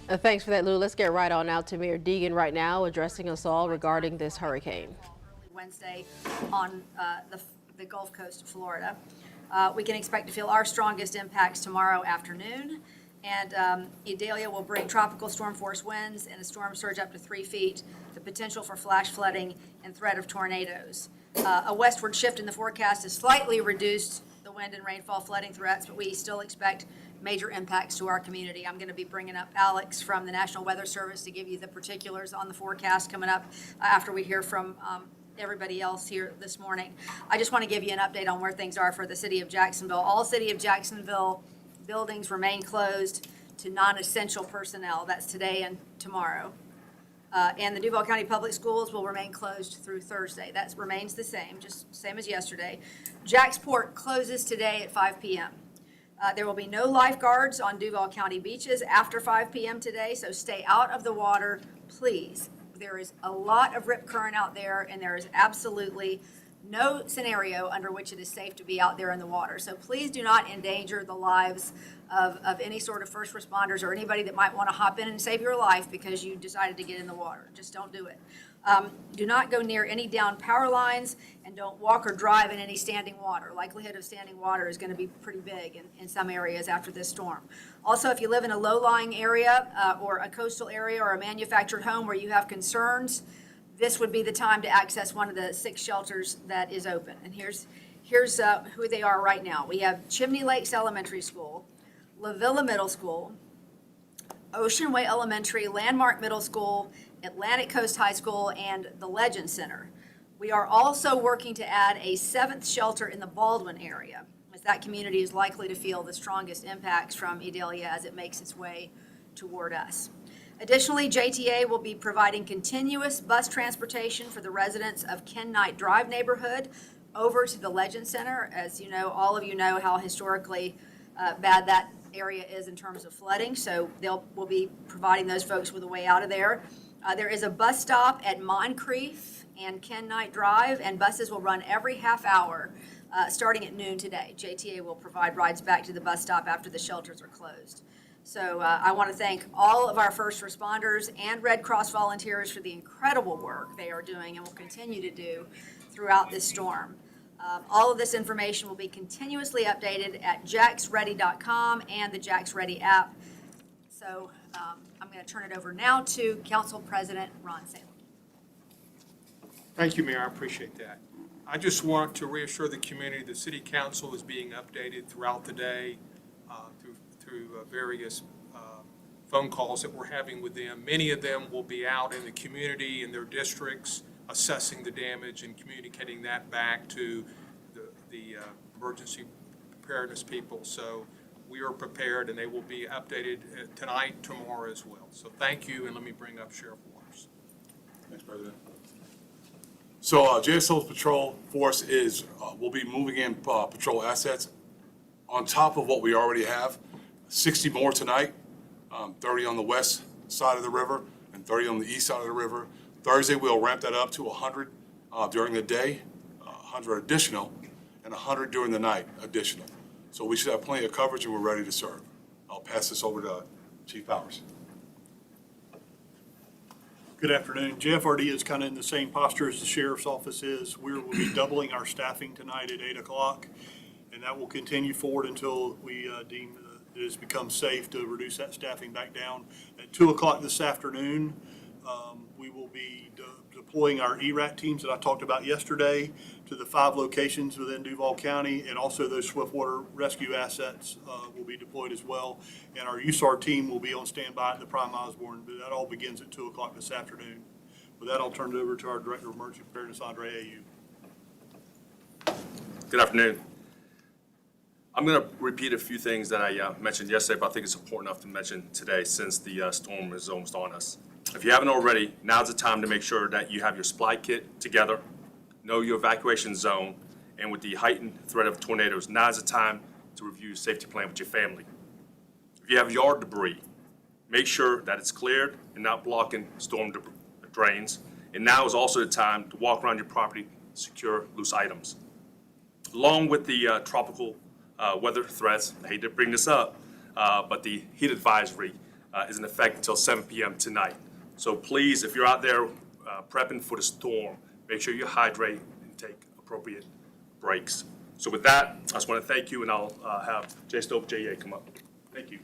Thanks for that, Lou. Let's get right on out to Mayor Deegan right now, addressing us all regarding this hurricane. Early Wednesday on the Gulf Coast of Florida. We can expect to feel our strongest impacts tomorrow afternoon. And Idalia will bring tropical storm force winds and a storm surge up to 3 feet, the potential for flash flooding and threat of tornadoes. A westward shift in the forecast has slightly reduced the wind and rainfall flooding threats, but we still expect major impacts to our community. I'm going to be bringing up Alex from the National Weather Service to give you the particulars on the forecast coming up after we hear from everybody else here this morning. I just want to give you an update on where things are for the city of Jacksonville. All city of Jacksonville buildings remain closed to non-essential personnel. That's today and tomorrow. And the Duval County Public Schools will remain closed through Thursday. That remains the same, just same as yesterday. Jacksport closes today at 5 p.m. There will be no lifeguards on Duval County beaches after 5 p.m. today, so stay out of the water, please. There is a lot of rip current out there, and there is absolutely no scenario under which it is safe to be out there in the water. So please do not endanger the lives of any sort of first responders or anybody that might want to hop in and save your life because you decided to get in the water. Just don't do it. Do not go near any downed power lines, and don't walk or drive in any standing water. Likelihood of standing water is going to be pretty big in some areas after this storm. Also, if you live in a low-lying area or a coastal area or a manufactured home where you have concerns, this would be the time to access one of the 6 shelters that is open. And here's who they are right now. We have Chimney Lakes Elementary School, La Villa Middle School, Ocean Way Elementary, Landmark Middle School, Atlantic Coast High School, and the Legend Center. We are also working to add a 7th shelter in the Baldwin area, as that community is likely to feel the strongest impacts from Idalia as it makes its way toward us. Additionally, JTA will be providing continuous bus transportation for the residents of Ken Knight Drive neighborhood over to the Legend Center. As you know, all of you know how historically bad that area is in terms of flooding, so we'll be providing those folks with a way out of there. There is a bus stop at Moncrief and Ken Knight Drive, and buses will run every half hour starting at noon today. JTA will provide rides back to the bus stop after the shelters are closed. So I want to thank all of our first responders and Red Cross volunteers for the incredible work they are doing and will continue to do throughout this storm. All of this information will be continuously updated at jaxready.com and the JaxReady app. So I'm going to turn it over now to Council President Ron Salem. Thank you, Mayor. I appreciate that. I just want to reassure the community the City Council is being updated throughout the day through various phone calls that we're having with them. Many of them will be out in the community in their districts assessing the damage and communicating that back to the emergency preparedness people. So we are prepared, and they will be updated tonight, tomorrow as well. So thank you, and let me bring up Sheriff Waters. Thanks, President. So JSO's patrol force will be moving in patrol assets on top of what we already have. 60 more tonight, 30 on the west side of the river and 30 on the east side of the river. Thursday, we'll ramp that up to 100 during the day, 100 additional, and 100 during the night additional. So we should have plenty of coverage, and we're ready to serve. I'll pass this over to Chief Powers. Good afternoon. JFRD is kind of in the same posture as the Sheriff's Office is. We will be doubling our staffing tonight at 8 o'clock, and that will continue forward until we deem it has become safe to reduce that staffing back down. At 2 o'clock this afternoon, we will be deploying our ERAT teams that I talked about yesterday to the 5 locations within Duval County, and also those swiftwater rescue assets will be deployed as well. And our USAR team will be on standby at the Prime Osborne, but that all begins at 2 o'clock this afternoon. With that, I'll turn it over to our Director of Emergency Preparedness, Andre Ayu. Good afternoon. I'm going to repeat a few things that I mentioned yesterday, but I think it's important enough to mention today since the storm is almost on us. If you haven't already, now's the time to make sure that you have your supply kit together, know your evacuation zone, and with the heightened threat of tornadoes, now's the time to review your safety plan with your family. If you have yard debris, make sure that it's cleared and not blocking storm drains. And now is also the time to walk around your property to secure loose items. Along with the tropical weather threats, I hate to bring this up, but the heat advisory is in effect until 7 p.m. tonight. So please, if you're out there prepping for the storm, make sure you hydrate and take appropriate breaks. So with that, I just want to thank you, and I'll have Jay Stope, JEA, come up. Thank you.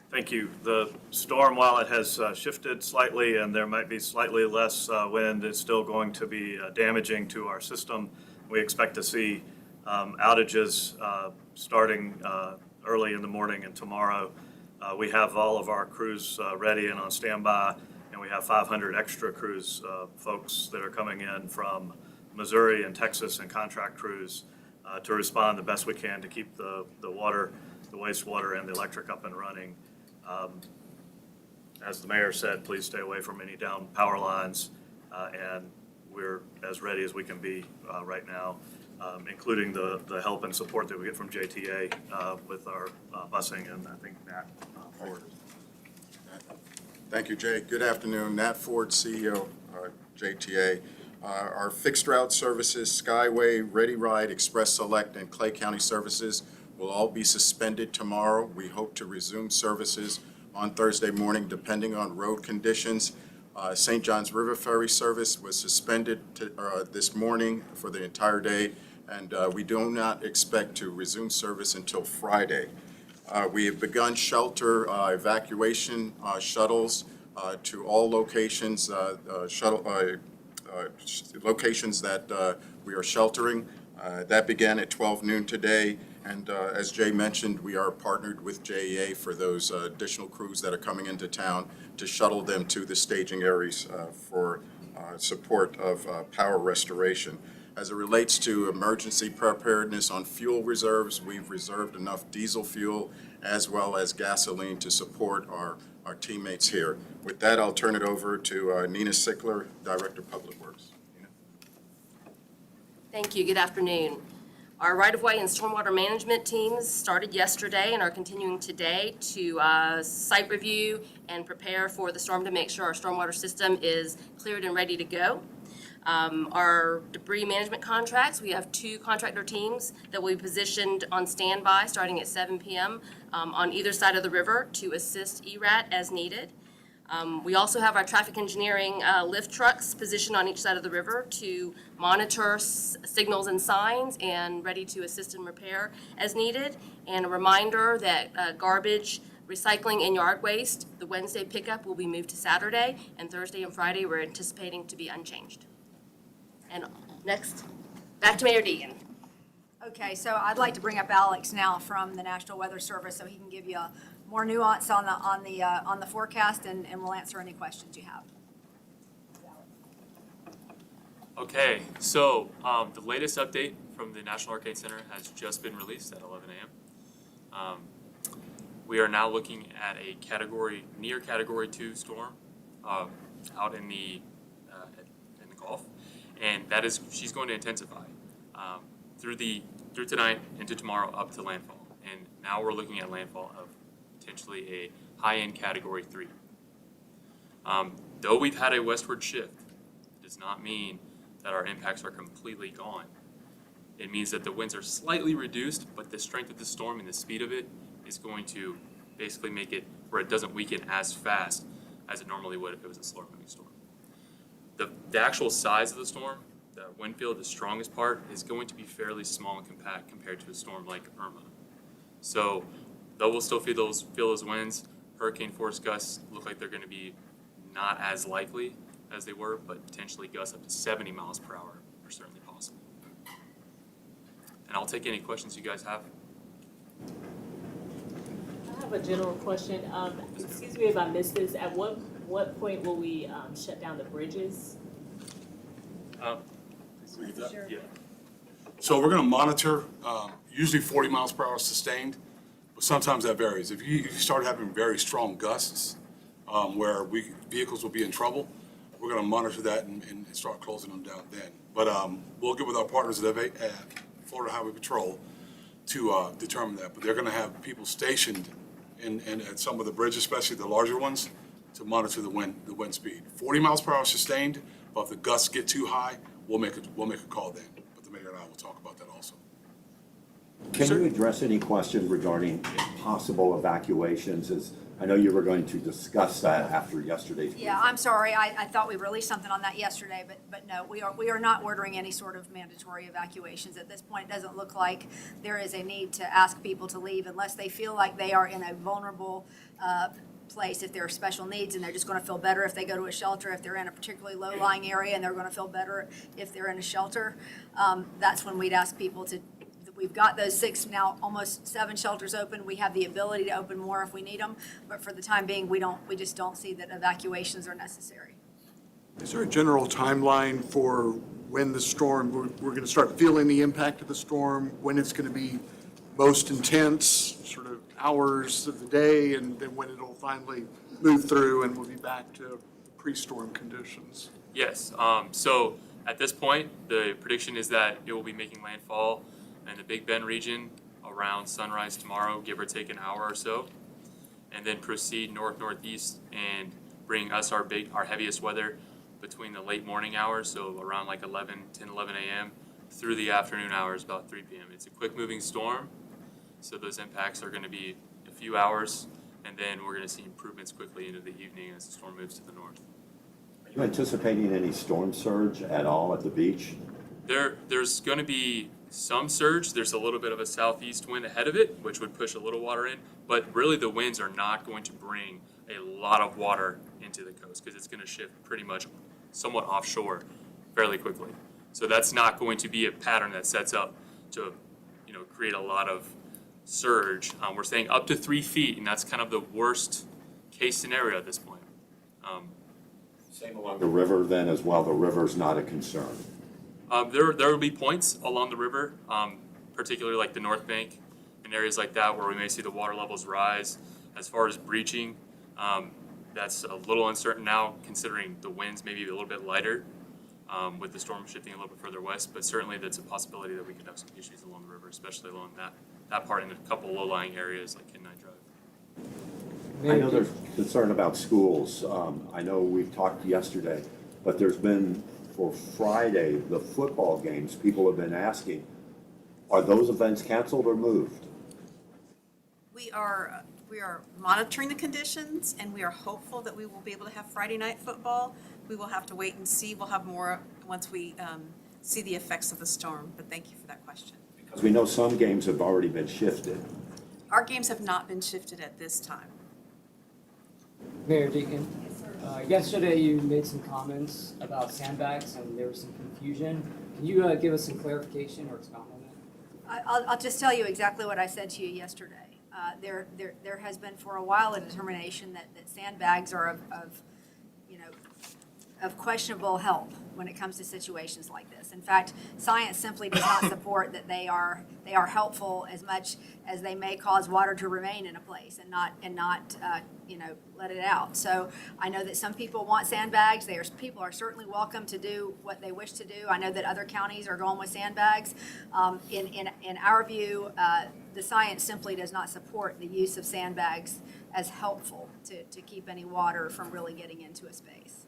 Thank you. The storm, while it has shifted slightly and there might be slightly less wind, is still going to be damaging to our system. We expect to see outages starting early in the morning and tomorrow. We have all of our crews ready and on standby, and we have 500 extra crews, folks that are coming in from Missouri and Texas and contract crews to respond the best we can to keep the water, the wastewater, and the electric up and running. As the mayor said, please stay away from any down power lines, and we're as ready as we can be right now, including the help and support that we get from JTA with our busing and I think Nat Ford. Thank you, Jay. Good afternoon. Nat Ford, CEO, JTA. Our fixed route services, Skyway, Ready Ride, Express Select, and Clay County services will all be suspended tomorrow. We hope to resume services on Thursday morning, depending on road conditions. St. John's River Ferry service was suspended this morning for the entire day, and we do not expect to resume service until Friday. We have begun shelter evacuation shuttles to all locations, locations that we are sheltering. That began at 12 noon today, and as Jay mentioned, we are partnered with JEA for those additional crews that are coming into town to shuttle them to the staging areas for support of power restoration. As it relates to emergency preparedness on fuel reserves, we've reserved enough diesel fuel as well as gasoline to support our teammates here. With that, I'll turn it over to Nina Sickler, Director of Public Works. Nina? Thank you. Good afternoon. Our right-of-way and stormwater management teams started yesterday and are continuing today to site review and prepare for the storm to make sure our stormwater system is cleared and ready to go. Our debris management contracts, we have 2 contractor teams that will be positioned on standby starting at 7 p.m. On either side of the river to assist ERAT as needed. We also have our traffic engineering lift trucks positioned on each side of the river to monitor signals and signs and ready to assist in repair as needed. And a reminder that garbage, recycling, and yard waste, the Wednesday pickup will be moved to Saturday, and Thursday and Friday we're anticipating to be unchanged. And next, back to Mayor Deegan. Okay, so I'd like to bring up Alex now from the National Weather Service so he can give you more nuance on the forecast, and we'll answer any questions you have. Okay, so the latest update from the National Hurricane Center has just been released at 11 a.m. We are now looking at a near Category 2 storm out in the Gulf, and she's going to intensify through tonight into tomorrow up to landfall. And now we're looking at landfall of potentially a high-end Category 3. Though we've had a westward shift, it does not mean that our impacts are completely gone. It means that the winds are slightly reduced, but the strength of the storm and the speed of it is going to basically make it where it doesn't weaken as fast as it normally would if it was a slower-moving storm. The actual size of the storm, the wind field, the strongest part, is going to be fairly small and compact compared to a storm like Irma. So though we'll still feel those winds, hurricane force gusts look like they're going to be not as likely as they were, but potentially gusts up to 70 miles per hour are certainly possible. And I'll take any questions you guys have. I have a general question. Excuse me if I missed this. At what point will we shut down the bridges? Sure. Yeah. So we're going to monitor, usually 40 miles per hour sustained, but sometimes that varies. If you start having very strong gusts where vehicles will be in trouble, we're going to monitor that and start closing them down then. But we'll get with our partners at Florida Highway Patrol to determine that. But they're going to have people stationed at some of the bridges, especially the larger ones, to monitor the wind speed. 40 miles per hour sustained, but if the gusts get too high, we'll make a call then. But the mayor and I will talk about that also. Can you address any questions regarding possible evacuations? I know you were going to discuss that after yesterday's. Yeah, I'm sorry, I thought we released something on that yesterday, but no, we are not ordering any sort of mandatory evacuations. At this point, it doesn't look like there is a need to ask people to leave unless they feel like they are in a vulnerable place, if there are special needs, and they're just gonna feel better if they go to a shelter, if they're in a particularly low-lying area, and they're gonna feel better if they're in a shelter. That's when we'd ask people to. We've got those 6, now almost 7 shelters open. We have the ability to open more if we need them, but for the time being, we just don't see that evacuations are necessary. Is there a general timeline for when the storm, we're going to start feeling the impact of the storm, when it's going to be most intense, sort of hours of the day, and then when it'll finally move through and we'll be back to pre-storm conditions? Yes, so at this point, the prediction is that it will be making landfall in the Big Bend region around sunrise tomorrow, give or take an hour or so, and then proceed northeast and bring us our heaviest weather between the late morning hours, so around like 10, 11 a.m. through the afternoon hours, about 3 p.m. It's a quick moving storm, so those impacts are going to be a few hours, and then we're going to see improvements quickly into the evening as the storm moves to the north. Are you anticipating any storm surge at all at the beach? There's going to be some surge. There's a little bit of a southeast wind ahead of it, which would push a little water in, but really the winds are not going to bring a lot of water into the coast because it's going to shift pretty much somewhat offshore fairly quickly. So that's not going to be a pattern that sets up to, create a lot of surge. We're saying up to 3 feet, and that's kind of the worst case scenario at this point. Same along the river then as well. The river's not a concern. There will be points along the river, particularly like the North Bank and areas like that where we may see the water levels rise. As far as breaching, that's a little uncertain now considering the winds may be a little bit lighter with the storm shifting a little bit further west, but certainly that's a possibility that we could have some issues along the river, especially along that part in a couple low-lying areas like Kidney Drive. I know there's concern about schools. I know we've talked yesterday, but there's been, for Friday, the football games, people have been asking, are those events canceled or moved? We are monitoring the conditions, and we are hopeful that we will be able to have Friday night football. We will have to wait and see. We'll have more once we see the effects of the storm, but thank you for that question. Because we know some games have already been shifted. Our games have not been shifted at this time. Mayor Deegan, yesterday you made some comments about sandbags and there was some confusion. Can you give us some clarification or expound on that? I'll just tell you exactly what I said to you yesterday. There has been for a while a determination that sandbags are of questionable help when it comes to situations like this. In fact, science simply does not support that they are helpful as much as they may cause water to remain in a place and not let it out. So I know that some people want sandbags. People are certainly welcome to do what they wish to do. I know that other counties are going with sandbags. In our view, the science simply does not support the use of sandbags as helpful to keep any water from really getting into a space.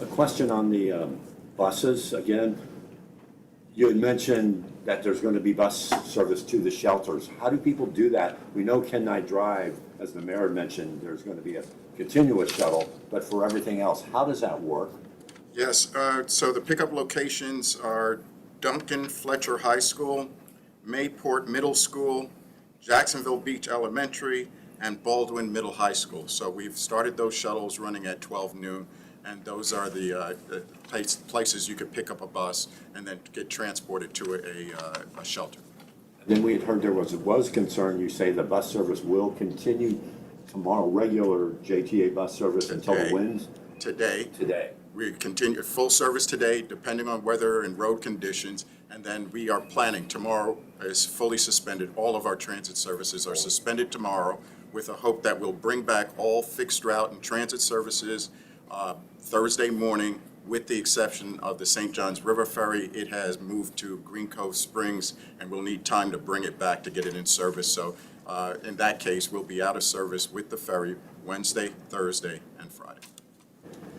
A question on the buses, again. You had mentioned that there's going to be bus service to the shelters. How do people do that? We know Kenai Drive, as the mayor mentioned, there's going to be a continuous shuttle, but for everything else, how does that work? Yes, so the pickup locations are Duncan Fletcher High School, Mayport Middle School, Jacksonville Beach Elementary, and Baldwin Middle High School. So we've started those shuttles running at 12 noon, and those are the places you could pick up a bus and then get transported to a shelter. Then we had heard there was concern, you say the bus service will continue tomorrow, regular JTA bus service until the winds? Today. We continue full service today, depending on weather and road conditions, and then we are planning, tomorrow is fully suspended. All of our transit services are suspended tomorrow with a hope that we'll bring back all fixed route and transit services Thursday morning, with the exception of the St. Johns River Ferry. It has moved to Green Cove Springs, and we'll need time to bring it back to get it in service. So in that case, we'll be out of service with the ferry Wednesday, Thursday, and Friday.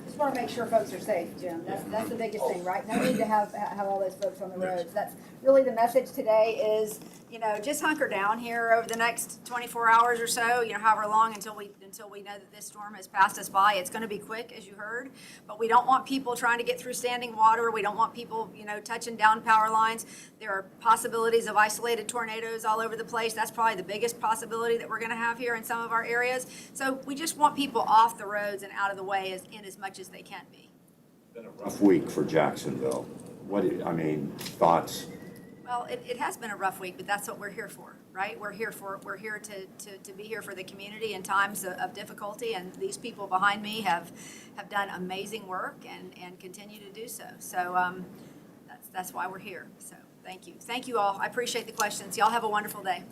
Just want to make sure folks are safe, Jim. That's the biggest thing, right? No need to have all those folks on the roads. That's really the message today is just hunker down here over the next 24 hours or so, however long until we know that this storm has passed us by. It's going to be quick, as you heard, but we don't want people trying to get through standing water. We don't want people, touching down power lines. There are possibilities of isolated tornadoes all over the place. That's probably the biggest possibility that we're going to have here in some of our areas. So we just want people off the roads and out of the way as much as they can be. It's been a rough week for Jacksonville. Thoughts? Well, it has been a rough week, but that's what we're here for, right? We're here to be here for the community in times of difficulty, and these people behind me have done amazing work and continue to do so. So that's why we're here. So thank you. Thank you all. I appreciate the questions. Y'all have a wonderful day.